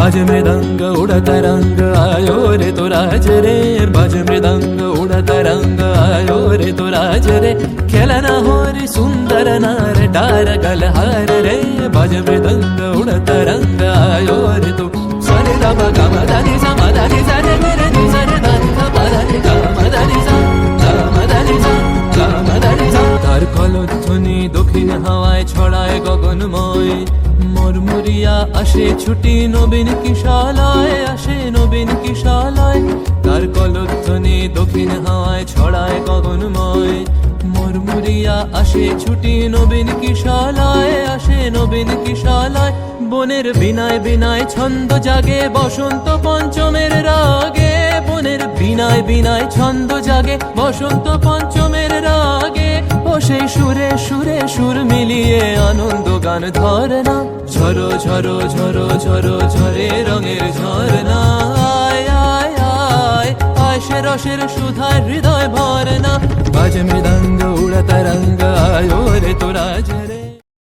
बाजे मृदंग उड़ता रंग आयो रे तो राज रे, बाजे मृदंग उड़ता रंग आयो रे तो राज रे, खेलना हो रे सुंदर नार डार गलहार रे, बाजे मृदंग उड़ता रंग आयो रे तो सरे दा गा मा दा नि सा मा दा नि सा रे रे नि सा रे दा नि सा पा दा नि गा मा दा नि सा गा मा दा नि सा गा मा दा नि सा। तार कलध्वनि दक्षिण हावाয় ছড়ায় গগনময়, মরমরিয়া আসে ছুটি নবীন কিশালয়, আসে নবীন কিশালয়। তার কলধ্বনি দক্ষিণ হাওয়ায় ছড়ায় গগনময়, মরমরিয়া আসে ছুটি নবীন কিশালয়, আসে নবীন কিশালয়। বনের বিনায় বিনায় ছন্দ জাগে বসন্ত পঞ্চমের রাগে, বনের বিনায় বিনায় ছন্দ জাগে বসন্ত পঞ্চমের রাগে। ও সেই সুরে সুরে সুর মিলিয়ে আনন্দ গান ধরনা, ঝরো ঝরো ঝরো ঝরো ঝরে রঙের ঝরনা, আয় আয় আয় আয় সে রসের সুধায় হৃদয় ভরনা। বাজে মৃদঙ্গ উড়ে